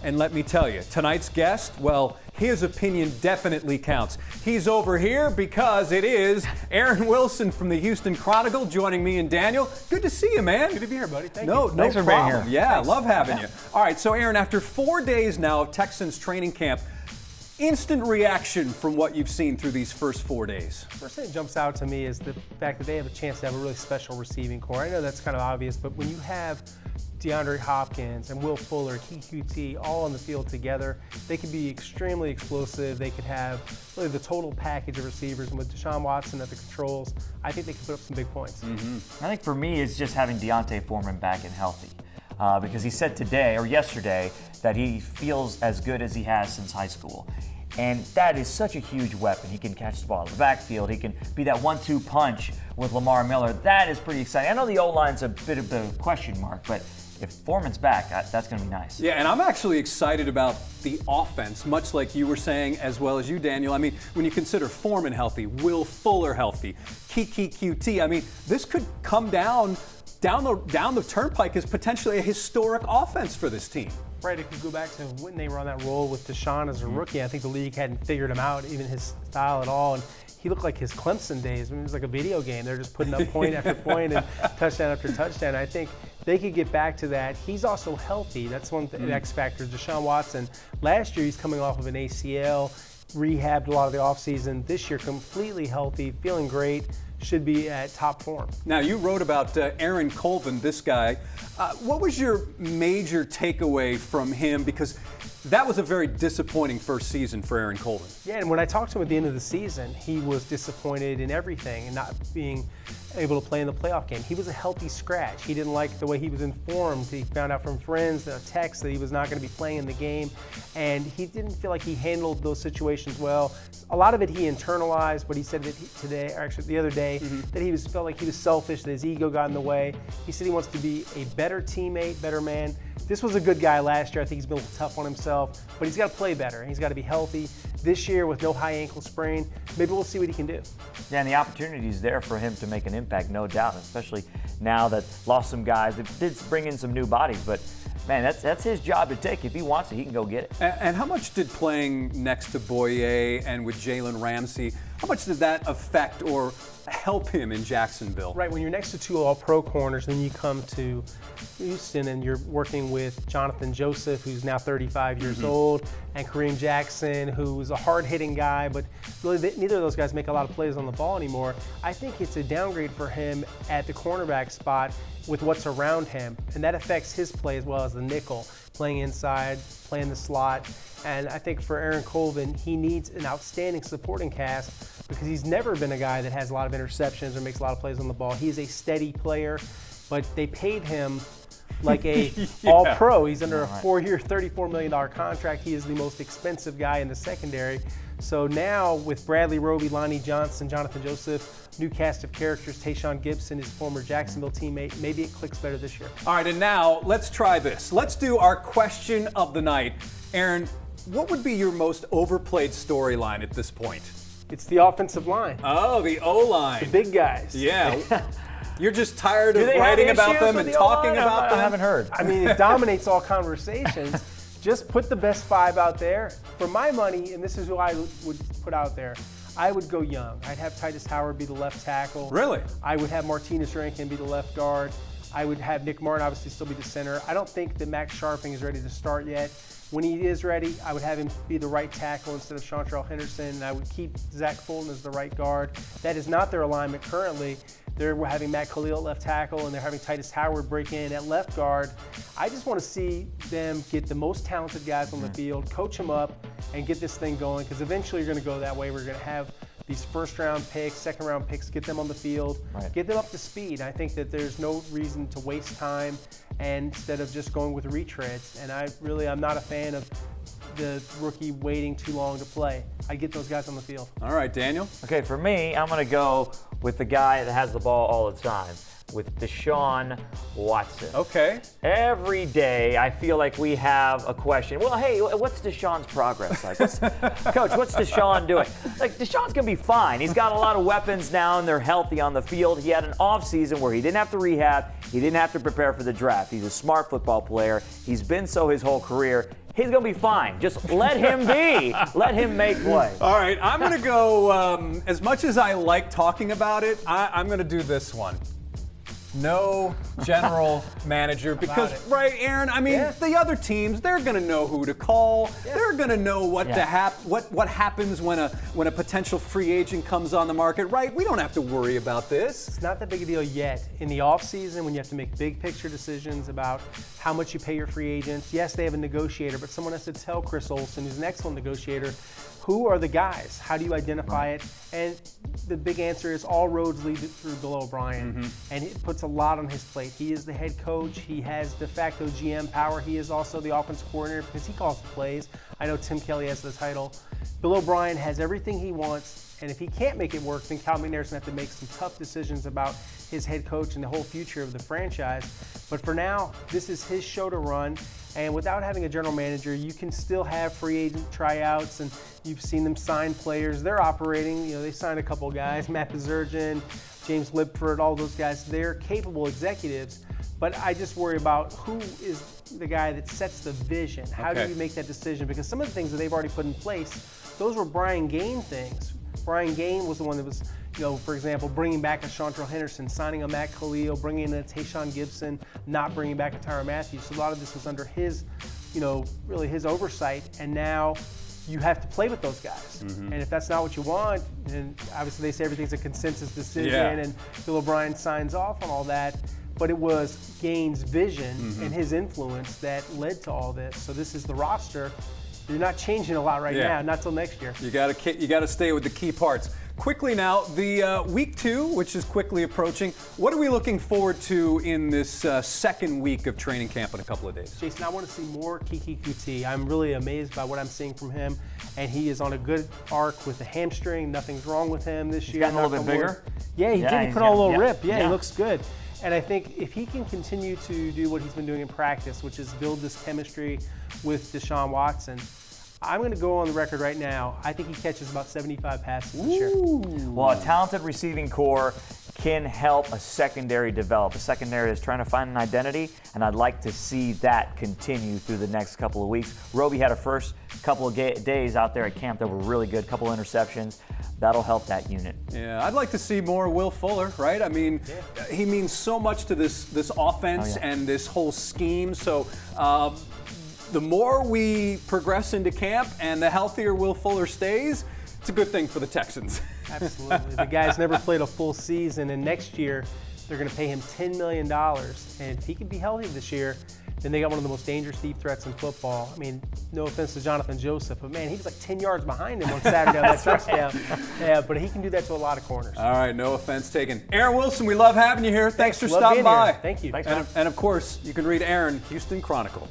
And let me tell you, tonight's guest, well, his opinion definitely counts. He's over here because it is Aaron Wilson from the Houston Chronicle joining me and Daniel. Good to see you, man. Good to be here, buddy. Thank you. Thanks No for being problem. here. Yeah, Thanks. love having you. All right, so Aaron, after 4 days now of Texans training camp, instant reaction from what you've seen through these first 4 days. First thing that jumps out to me is the fact that they have a chance to have a really special receiving core. I know that's kind of obvious, but when you have DeAndre Hopkins and Will Fuller, KHOU all on the field together, they could be extremely explosive. They could have really the total package of receivers. And with Deshaun Watson at the controls, I think they could put up some big points. I think for me, it's just having Deontay Foreman back and healthy. Because he said today or yesterday that he feels as good as he has since high school. And that is such a huge weapon. He can catch the ball in the backfield. He can be that 1-2 punch with Lamar Miller. That is pretty exciting. I know the O-line's a bit of a question mark, but if Foreman's back, that's going to be nice. Yeah, and I'm actually excited about the offense, much like you were saying, as well as you, Daniel. I mean, when you consider Foreman healthy, Will Fuller healthy, KHOU, I mean, this could come down the turnpike as potentially a historic offense for this team. Right, if you go back to when they were on that role with Deshaun as a rookie, I think the league hadn't figured him out, even his style at all. And he looked like his Clemson days. I mean, it was like a video game. They're just putting up point after point and touchdown after touchdown. I think they could get back to that. He's also healthy. That's one of the X factors. Deshaun Watson, last year he's coming off of an ACL, rehabbed a lot of the offseason. This year, completely healthy, feeling great. Should be at top form. Now, you wrote about Aaron Colvin, this guy. What was your major takeaway from him? Because that was a very disappointing first season for Aaron Colvin. Yeah, and when I talked to him at the end of the season, he was disappointed in everything and not being able to play in the playoff game. He was a healthy scratch. He didn't like the way he was informed. He found out from friends, the text, that he was not going to be playing in the game, and he didn't feel like he handled those situations well. A lot of it he internalized, but he said that the other day, that he felt like he was selfish, that his ego got in the way. He said he wants to be a better teammate, better man. This was a good guy last year. I think he's been a little tough on himself, but he's got to play better. He's got to be healthy. This year, with no high ankle sprain, maybe we'll see what he can do. Yeah, and the opportunity is there for him to make an impact, no doubt, especially now that lost some guys. They did bring in some new bodies, but man, that's his job to take. If he wants it, he can go get it. And how much did playing next to Boye and with Jalen Ramsey, how much did that affect or help him in Jacksonville? Right, when you're next to two all-pro corners, then you come to Houston and you're working with Jonathan Joseph, who's now 35 years old, and Kareem Jackson, who's a hard-hitting guy, but really neither of those guys make a lot of plays on the ball anymore. I think it's a downgrade for him at the cornerback spot with what's around him, and that affects his play as well as the nickel, playing inside, playing the slot. And I think for Aaron Colvin, he needs an outstanding supporting cast because he's never been a guy that has a lot of interceptions or makes a lot of plays on the ball. He is a steady player, but they paid him like a all-pro. He's under a 4-year, $34 million contract. He is the most expensive guy in the secondary. So now with Bradley Roby, Lonnie Johnson, Jonathan Joseph, new cast of characters, Tayshaun Gibson, his former Jacksonville teammate, maybe it clicks better this year. All right, and now let's try this. Let's do our question of the night. Aaron, what would be your most overplayed storyline at this point? It's the offensive line. Oh, the O-line. The big guys. Yeah. You're just tired of writing about them and talking about them? I haven't heard. I mean, it dominates all conversations. Just put the best five out there. For my money, and this is who I would put out there, I would go young. I'd have Titus Howard be the left tackle. Really? I would have Martinez Rankin be the left guard. I would have Nick Martin obviously still be the center. I don't think that Max Sharping is ready to start yet. When he is ready, I would have him be the right tackle instead of Chantrell Henderson, and I would keep Zach Fulton as the right guard. That is not their alignment currently. They're having Matt Khalil at left tackle, and they're having Titus Howard break in at left guard. I just want to see them get the most talented guys on the field, coach them up, and get this thing going, because eventually you're going to go that way. We're going to have these first-round picks, second-round picks, get them on the field, get them up to speed. I think that there's no reason to waste time and instead of just going with retreads. And I'm not a fan of the rookie waiting too long to play. I'd get those guys on the field. All right, Daniel. Okay, for me, I'm going to go with the guy that has the ball all the time, with Deshaun Watson. Okay. Every day, I feel like we have a question. Well, hey, what's Deshaun's progress like? Coach, what's Deshaun doing? Like, Deshaun's going to be fine. He's got a lot of weapons now, and they're healthy on the field. He had an offseason where he didn't have to rehab. He didn't have to prepare for the draft. He's a smart football player. He's been so his whole career. He's going to be fine. Just let him be. Let him make plays. All right, I'm going to go, as much as I like talking about it, I'm going to do this one. No general manager because, right, Aaron? I mean, the other teams, they're going to know who to call. They're going to know what what happens when a potential free agent comes on the market, right? We don't have to worry about this. It's not that big a deal yet. In the offseason, when you have to make big picture decisions about how much you pay your free agents, yes, they have a negotiator, but someone has to tell Chris Olsen, who's an excellent negotiator, who are the guys? How do you identify it? And the big answer is all roads lead through Bill O'Brien. And it puts a lot on his plate. He is the head coach. He has de facto GM power. He is also the offensive coordinator because he calls the plays. I know Tim Kelly has the title. Bill O'Brien has everything he wants. And if he can't make it work, then Cal McNair's going to have to make some tough decisions about his head coach and the whole future of the franchise. But for now, this is his show to run. And without having a general manager, you can still have free agent tryouts, and you've seen them sign players. They're operating. You know, they signed a couple of guys, Matt Bezergian, James Lipford, all those guys. They're capable executives. But I just worry about who is the guy that sets the vision. How do you make that decision? Because some of the things that they've already put in place, those were Brian Gaine things. Brian Gaine was the one that was, you know, for example, bringing back a Chantrell Henderson, signing a Matt Khalil, bringing in a Tayshaun Gibson, not bringing back a Tyrann Matthews. So a lot of this was under his, you know, really his oversight. And now you have to play with those guys. And if that's not what you want, then obviously they say everything's a consensus decision, and Bill O'Brien signs off on all that. But it was Gaine's vision and his influence that led to all this. So this is the roster. You're not changing a lot right now, not till next year. You got to stay with the key parts. Quickly now, the week 2, which is quickly approaching. What are we looking forward to in this second week of training camp in a couple of days? Jason, I want to see more KHOU. I'm really amazed by what I'm seeing from him, and he is on a good arc with the hamstring. Nothing's wrong with him this year. He's gotten a little bit bigger. Yeah, he did. He put on a little rip. Yeah, he looks good. And I think if he can continue to do what he's been doing in practice, which is build this chemistry with Deshaun Watson, I'm going to go on the record right now. I think he catches about 75 passes this year. Well, a talented receiving core can help a secondary develop. A secondary is trying to find an identity, and I'd like to see that continue through the next couple of weeks. Roby had a first couple of days out there at camp that were really good, couple interceptions. That'll help that unit. Yeah, I'd like to see more Will Fuller, right? I mean, he means so much to this offense and this whole scheme. So the more we progress into camp and the healthier Will Fuller stays, it's a good thing for the Texans. Absolutely. The guy's never played a full season, and next year they're going to pay him $10 million. And if he can be healthy this year, then they got one of the most dangerous deep threats in football. I mean, no offense to Jonathan Joseph, but man, he was like 10 yards behind him on Saturday on that touchdown. Yeah, but he can do that to a lot of corners. All right, no offense taken. Aaron Wilson, we love having you here. Thanks for Love stopping being by. here. Thank you. Thanks, and of course, you can read Aaron, Houston Chronicle.